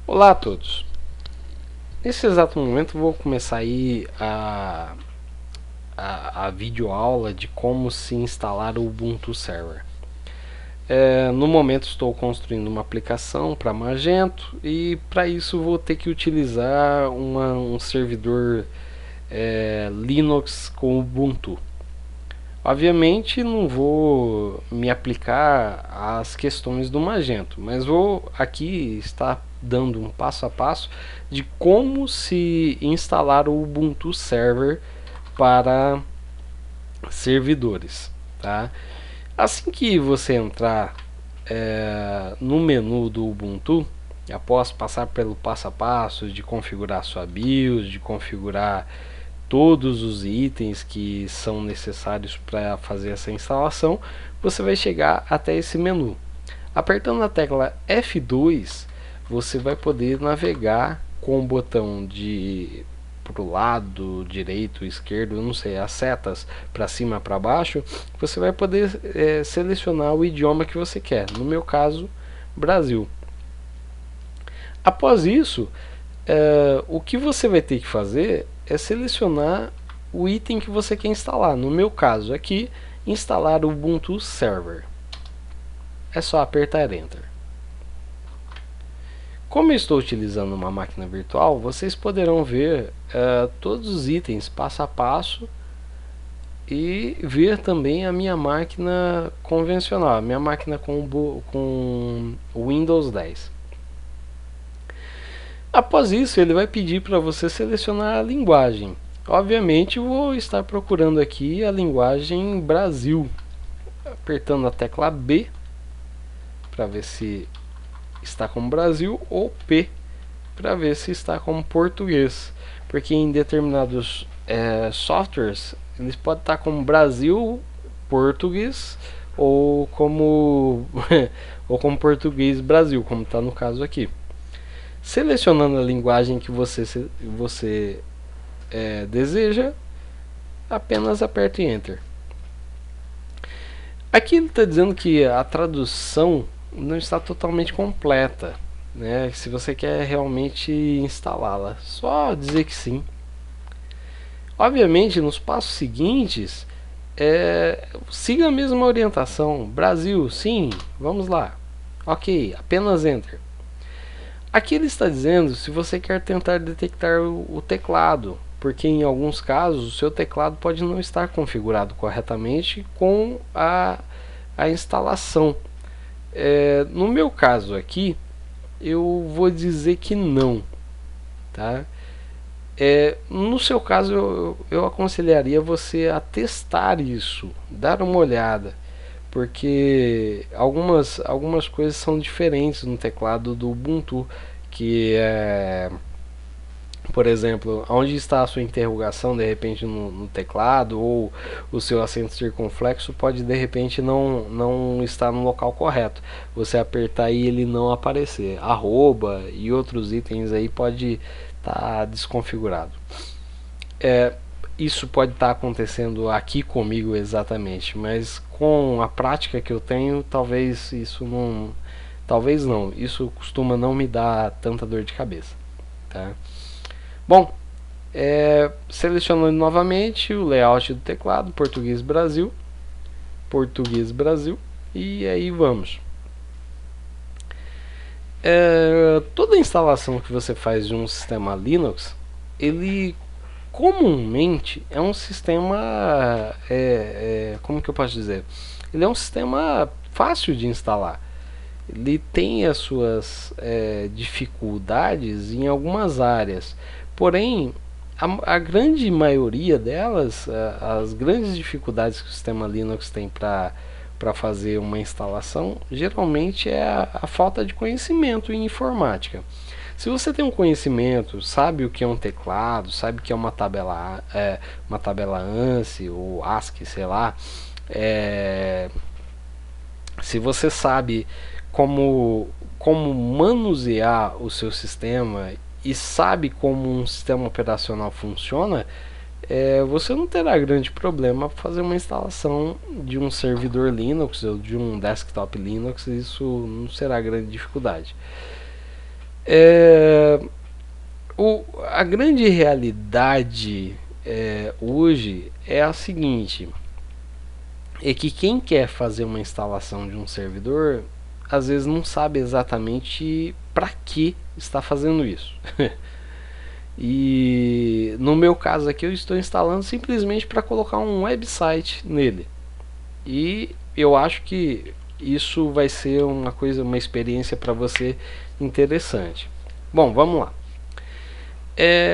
Olá a todos. Nesse exato momento vou começar aí a videoaula de como se instalar o Ubuntu Server. No momento estou construindo uma aplicação para Magento e para isso vou ter que utilizar um servidor Linux com Ubuntu. Obviamente não vou me aplicar às questões do Magento, mas vou aqui estar dando um passo a passo de como se instalar o Ubuntu Server para servidores, tá? Assim que você entrar no menu do Ubuntu, após passar pelo passo a passo de configurar sua BIOS, de configurar todos os itens que são necessários para fazer essa instalação, você vai chegar até esse menu. Apertando a tecla F2, você vai poder navegar com o botão de para o lado direito, esquerdo, não sei, as setas para cima, para baixo, você vai poder selecionar o idioma que você quer. No meu caso, Brasil. Após isso, o que você vai ter que fazer é selecionar o item que você quer instalar. No meu caso aqui, instalar o Ubuntu Server. É só apertar Enter. Como eu estou utilizando uma máquina virtual, vocês poderão ver todos os itens passo a passo e ver também a minha máquina convencional, a minha máquina com Windows 10. Após isso, ele vai pedir para você selecionar a linguagem. Obviamente, vou estar procurando aqui a linguagem Brasil, apertando a tecla B para ver se está como Brasil, ou P para ver se está como português, porque em determinados softwares eles podem estar como Brasil português ou como ou como português Brasil, como está no caso aqui. Selecionando a linguagem que você deseja, apenas aperte Enter. Aqui ele está dizendo que a tradução não está totalmente completa, né? Se você quer realmente instalá-la, só dizer que sim. Obviamente, nos passos seguintes, siga a mesma orientação. Brasil, sim, vamos lá. Ok, apenas Enter. Aqui ele está dizendo se você quer tentar detectar o teclado, porque em alguns casos o seu teclado pode não estar configurado corretamente com a instalação. No meu caso aqui, eu vou dizer que não, tá? No seu caso, eu aconselharia você a testar isso, dar uma olhada, porque algumas coisas são diferentes no teclado do Ubuntu, que é, por exemplo, onde está a sua interrogação de repente no teclado, ou o seu acento circunflexo pode de repente não estar no local correto. Você apertar e ele não aparecer. Arroba e outros itens aí pode estar desconfigurado. Isso pode estar acontecendo aqui comigo exatamente, mas com a prática que eu tenho, talvez isso não. Talvez não, isso costuma não me dar tanta dor de cabeça. Tá? Bom, selecionando novamente o layout do teclado, português Brasil, e aí vamos. Toda instalação que você faz de um sistema Linux, ele comumente é um sistema, como que eu posso dizer? Ele é um sistema fácil de instalar. Ele tem as suas dificuldades em algumas áreas, porém a grande maioria delas, as grandes dificuldades que o sistema Linux tem para fazer uma instalação, geralmente é a falta de conhecimento em informática. Se você tem um conhecimento, sabe o que é um teclado, sabe o que é uma tabela ANSI ou ASCII, sei lá, se você sabe como manusear o seu sistema e sabe como um sistema operacional funciona, você não terá grande problema para fazer uma instalação de um servidor Linux ou de um desktop Linux. Isso não será grande dificuldade. É, a grande realidade hoje é a seguinte: é que quem quer fazer uma instalação de um servidor às vezes não sabe exatamente para que está fazendo isso. E no meu caso aqui eu estou instalando simplesmente para colocar um website nele. E eu acho que isso vai ser uma experiência para você interessante. Bom, vamos lá.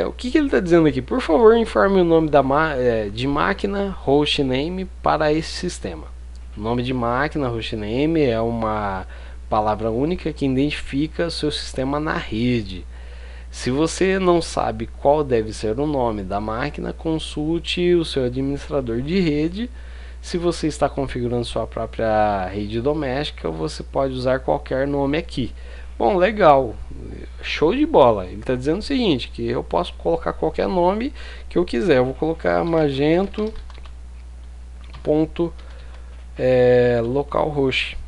O que ele está dizendo aqui? Por favor, informe o nome de máquina hostname para esse sistema. O nome de máquina hostname é uma palavra única que identifica seu sistema na rede. Se você não sabe qual deve ser o nome da máquina, consulte o seu administrador de rede. Se você está configurando sua própria rede doméstica, você pode usar qualquer nome aqui. Bom, legal, show de bola. Ele está dizendo o seguinte, que eu posso colocar qualquer nome que eu quiser. Eu vou colocar magento.localhost.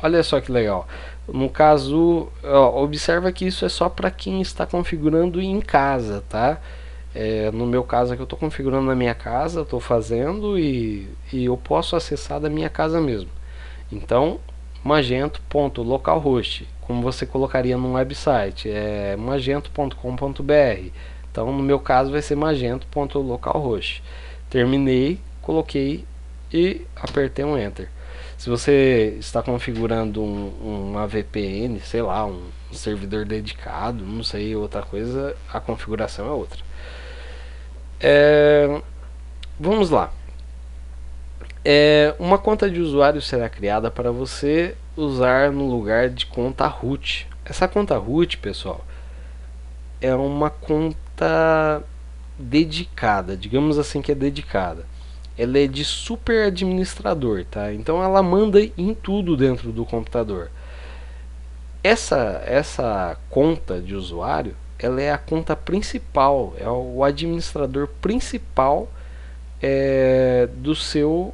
Olha só que legal. No caso, observa que isso é só para quem está configurando em casa, tá? No meu caso aqui eu estou configurando na minha casa, estou fazendo e eu posso acessar da minha casa mesmo. Então, magento.localhost, como você colocaria num website, é magento.com.br. Então, no meu caso vai ser magento.localhost. Terminei, coloquei e apertei um Enter. Se você está configurando uma VPN, sei lá, um servidor dedicado, não sei, outra coisa, a configuração é outra. Vamos lá. Uma conta de usuário será criada para você usar no lugar de conta root. Essa conta root, pessoal, é uma conta dedicada, digamos assim que é dedicada. Ela é de super administrador, tá? Então ela manda em tudo dentro do computador. Essa conta de usuário, ela é a conta principal, é o administrador principal do seu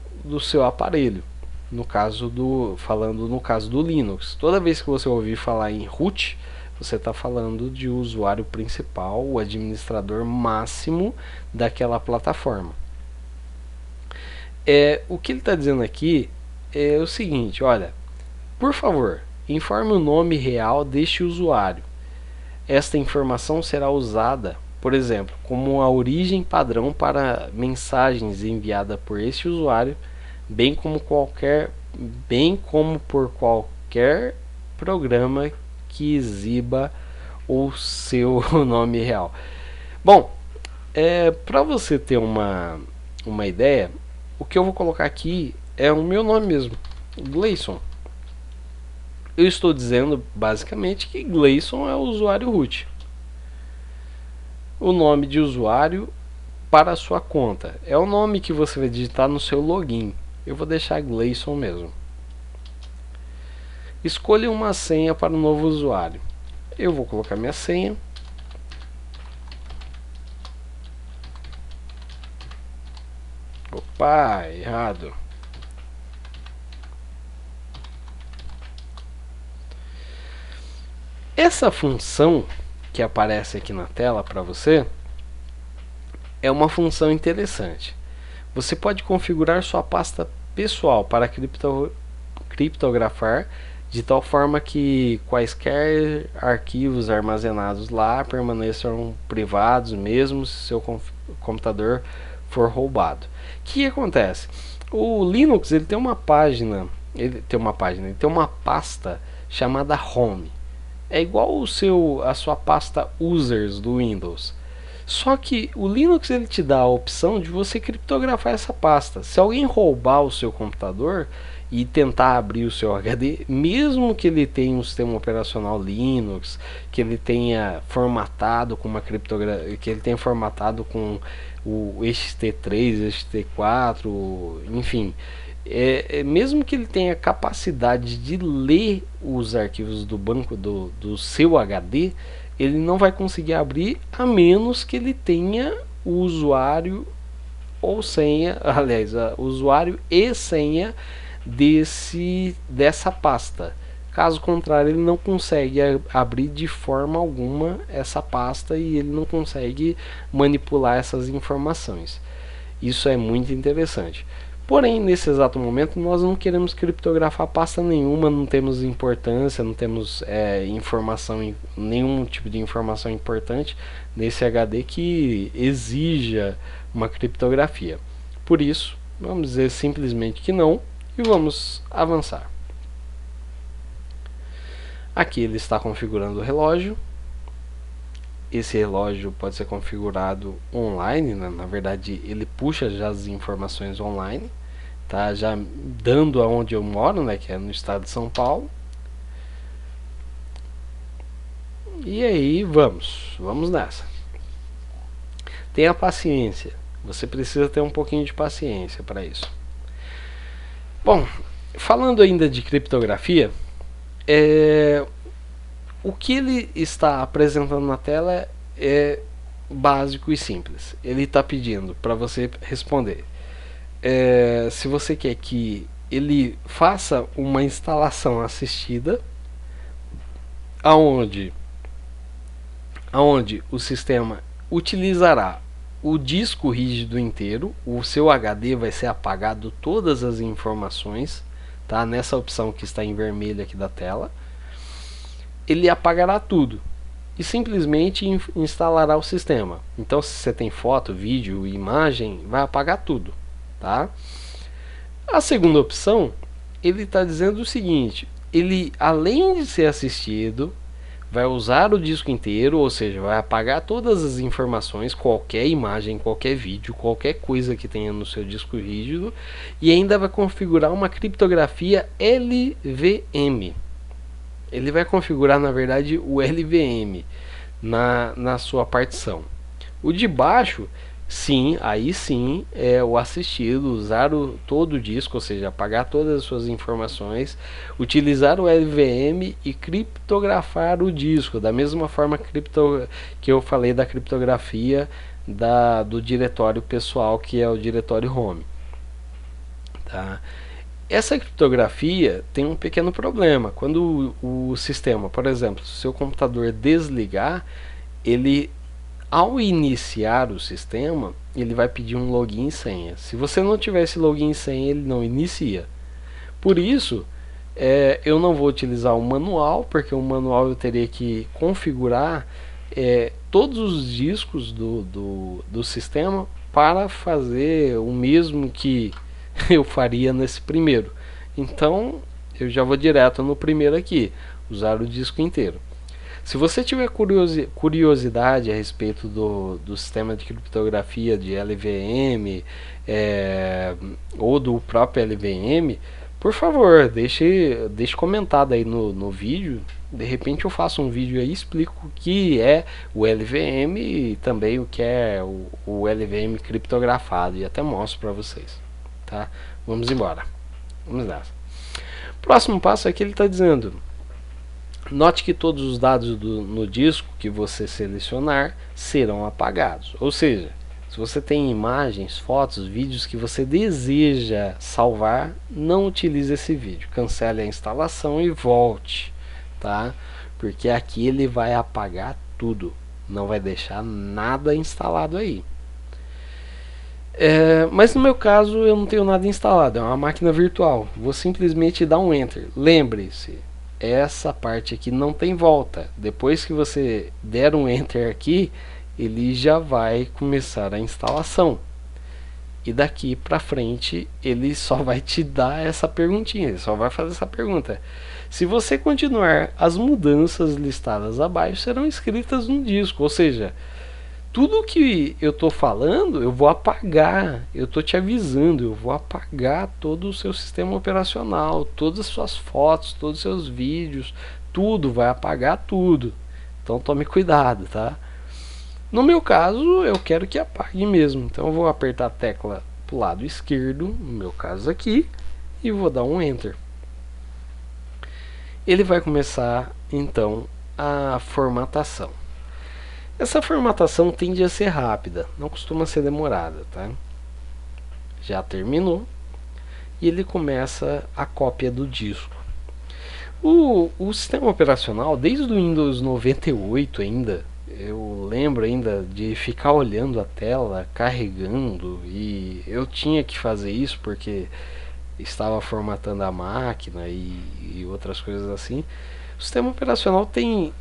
aparelho. Falando no caso do Linux, toda vez que você ouvir falar em root, você está falando de usuário principal, o administrador máximo daquela plataforma. O que ele está dizendo aqui é o seguinte: olha, por favor, informe o nome real deste usuário. Esta informação será usada, por exemplo, como a origem padrão para mensagens enviadas por este usuário, bem como por qualquer programa que exiba o seu nome real. Bom, para você ter uma ideia, o que eu vou colocar aqui é o meu nome mesmo, Gleison. Eu estou dizendo basicamente que Gleison é o usuário root. O nome de usuário para a sua conta é o nome que você vai digitar no seu login. Eu vou deixar Gleison mesmo. Escolha uma senha para o novo usuário. Eu vou colocar minha senha. Opa, errado. Essa função que aparece aqui na tela para você é uma função interessante. Você pode configurar sua pasta pessoal para criptografar de tal forma que quaisquer arquivos armazenados lá permaneçam privados mesmo se seu computador for roubado. O que acontece? O Linux ele tem uma pasta chamada Home. É igual a sua pasta Users do Windows. Só que o Linux ele te dá a opção de você criptografar essa pasta. Se alguém roubar o seu computador e tentar abrir o seu HD, mesmo que ele tenha um sistema operacional Linux, que ele tenha formatado com uma criptografia, que ele tenha formatado com o XT3, XT4, enfim, mesmo que ele tenha capacidade de ler os arquivos do banco do seu HD, ele não vai conseguir abrir a menos que ele tenha o usuário ou senha, aliás, usuário e senha dessa pasta. Caso contrário, ele não consegue abrir de forma alguma essa pasta e ele não consegue manipular essas informações. Isso é muito interessante. Porém, nesse exato momento, nós não queremos criptografar pasta nenhuma, não temos importância, não temos informação, nenhum tipo de informação importante nesse HD que exija uma criptografia. Por isso, vamos dizer simplesmente que não e vamos avançar. Aqui ele está configurando o relógio. Esse relógio pode ser configurado online, né? Na verdade ele puxa já as informações online, tá? Já dando aonde eu moro, né? Que é no estado de São Paulo. E aí vamos nessa. Tenha paciência, você precisa ter um pouquinho de paciência para isso. Bom, falando ainda de criptografia, o que ele está apresentando na tela é básico e simples. Ele está pedindo para você responder se você quer que ele faça uma instalação assistida, aonde o sistema utilizará o disco rígido inteiro, o seu HD vai ser apagado todas as informações, tá? Nessa opção que está em vermelho aqui da tela, ele apagará tudo e simplesmente instalará o sistema. Então, se você tem foto, vídeo, imagem, vai apagar tudo, tá? A segunda opção, ele está dizendo o seguinte: ele, além de ser assistido, vai usar o disco inteiro, ou seja, vai apagar todas as informações, qualquer imagem, qualquer vídeo, qualquer coisa que tenha no seu disco rígido, e ainda vai configurar uma criptografia LVM. Ele vai configurar, na verdade, o LVM na sua partição. O de baixo, sim, aí sim é o assistido, usar todo o disco, ou seja, apagar todas as suas informações, utilizar o LVM e criptografar o disco, da mesma forma que eu falei da criptografia do diretório pessoal, que é o diretório home. Tá? Essa criptografia tem um pequeno problema. Quando o sistema, por exemplo, se o seu computador desligar, ele, ao iniciar o sistema, ele vai pedir um login e senha. Se você não tiver esse login e senha, ele não inicia. Por isso, eu não vou utilizar o manual, porque o manual eu teria que configurar todos os discos do sistema para fazer o mesmo que eu faria nesse primeiro. Então eu já vou direto no primeiro aqui, usar o disco inteiro. Se você tiver curiosidade a respeito do sistema de criptografia de LVM ou do próprio LVM, por favor, deixe comentado aí no vídeo. De repente eu faço um vídeo aí e explico o que é o LVM e também o que é o LVM criptografado, e até mostro para vocês. Tá? Vamos embora. Vamos lá. Próximo passo é que ele está dizendo: note que todos os dados no disco que você selecionar serão apagados. Ou seja, se você tem imagens, fotos, vídeos que você deseja salvar, não utilize esse vídeo. Cancele a instalação e volte, tá? Porque aqui ele vai apagar tudo. Não vai deixar nada instalado aí. Mas no meu caso eu não tenho nada instalado, é uma máquina virtual. Vou simplesmente dar um enter. Lembre-se, essa parte aqui não tem volta. Depois que você der um enter aqui, ele já vai começar a instalação. E daqui para frente ele só vai te dar essa perguntinha, ele só vai fazer essa pergunta: se você continuar, as mudanças listadas abaixo serão escritas no disco. Ou seja, tudo que eu tô falando eu vou apagar. Eu tô te avisando, eu vou apagar todo o seu sistema operacional, todas as suas fotos, todos os seus vídeos, tudo, vai apagar tudo. Então tome cuidado, tá? No meu caso eu quero que apague mesmo, então eu vou apertar a tecla pro lado esquerdo, no meu caso aqui, e vou dar um enter. Ele vai começar então a formatação. Essa formatação tende a ser rápida, não costuma ser demorada, tá? Já terminou e ele começa a cópia do disco. O sistema operacional, desde o Windows 98 ainda, eu lembro ainda de ficar olhando a tela, carregando, e eu tinha que fazer isso porque estava formatando a máquina e outras coisas assim. O sistema operacional tem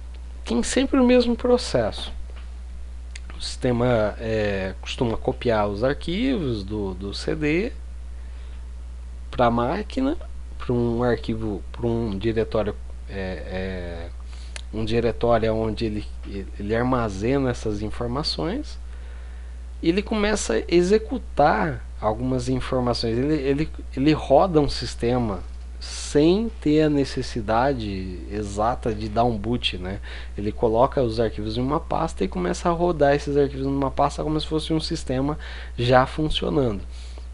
sempre o mesmo processo. O sistema costuma copiar os arquivos do CD para a máquina, para um arquivo, para um diretório, um diretório onde ele armazena essas informações. E ele começa a executar algumas informações. Ele roda um sistema sem ter a necessidade exata de dar um boot, né? Ele coloca os arquivos em uma pasta e começa a rodar esses arquivos numa pasta como se fosse um sistema já funcionando.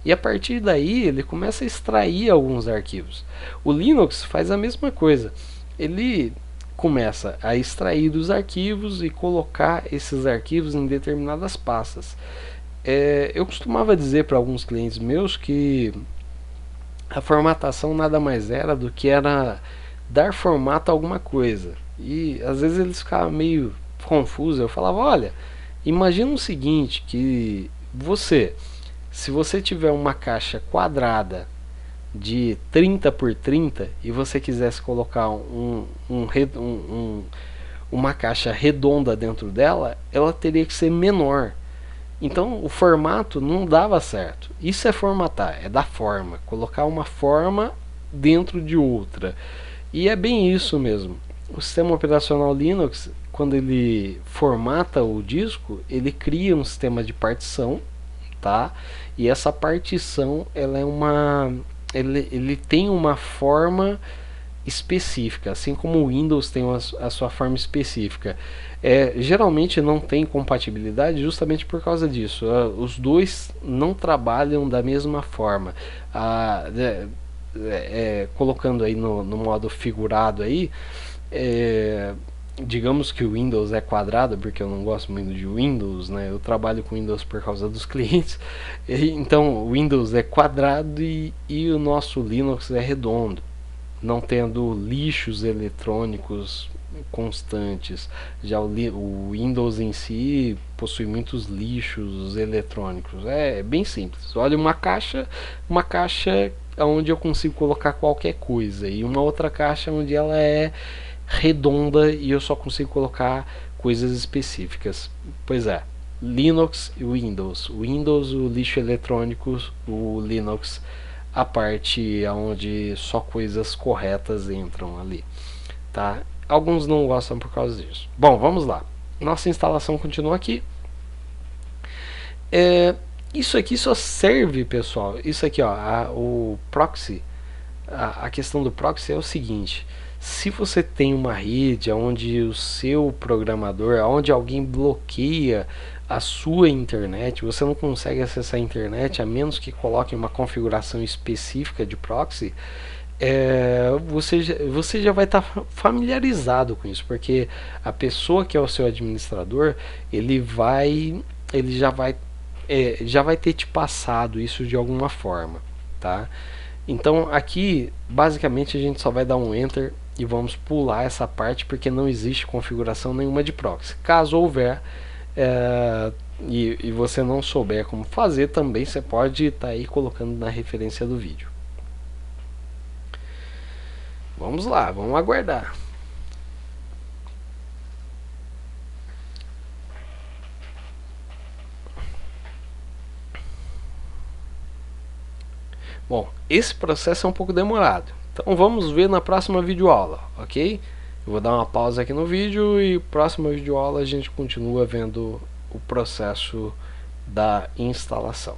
E a partir daí ele começa a extrair alguns arquivos. O Linux faz a mesma coisa. Ele começa a extrair dos arquivos e colocar esses arquivos em determinadas pastas. Eu costumava dizer para alguns clientes meus que a formatação nada mais era do que era dar formato a alguma coisa. E às vezes eles ficavam meio confusos. Eu falava, olha, imagina o seguinte, que se você tiver uma caixa quadrada de 30 por 30 e você quisesse colocar uma caixa redonda dentro dela, ela teria que ser menor. Então o formato não dava certo. Isso é formatar, é dar forma, colocar uma forma dentro de outra. E é bem isso mesmo. O sistema operacional Linux, quando ele formata o disco, ele cria um sistema de partição, tá? E essa partição, ela é ele tem uma forma específica, assim como o Windows tem a sua forma específica. Geralmente não tem compatibilidade justamente por causa disso. Os dois não trabalham da mesma forma. Colocando aí no modo figurado aí, digamos que o Windows é quadrado, porque eu não gosto muito de Windows, né? Eu trabalho com Windows por causa dos clientes. Então o Windows é quadrado e o nosso Linux é redondo, não tendo lixos eletrônicos constantes. Já o Windows em si possui muitos lixos eletrônicos. É bem simples. Olha, uma caixa onde eu consigo colocar qualquer coisa, e uma outra caixa onde ela é redonda e eu só consigo colocar coisas específicas. Pois é, Linux e Windows. O Windows, o lixo eletrônico, o Linux, a parte onde só coisas corretas entram ali, tá? Alguns não gostam por causa disso. Bom, vamos lá. Nossa instalação continua aqui. Isso aqui só serve, pessoal. Isso aqui, ó, o proxy. A questão do proxy é o seguinte: se você tem uma rede onde o seu programador, onde alguém bloqueia a sua internet, você não consegue acessar a internet a menos que coloque uma configuração específica de proxy, você já vai estar familiarizado com isso, porque a pessoa que é o seu administrador, ele já vai ter te passado isso de alguma forma, tá? Então aqui basicamente a gente só vai dar um enter e vamos pular essa parte porque não existe configuração nenhuma de proxy. Caso houver e você não souber como fazer, também você pode estar aí colocando na referência do vídeo. Vamos lá, vamos aguardar. Bom, esse processo é um pouco demorado, então vamos ver na próxima videoaula, ok? Eu vou dar uma pausa aqui no vídeo e próxima videoaula a gente continua vendo o processo da instalação.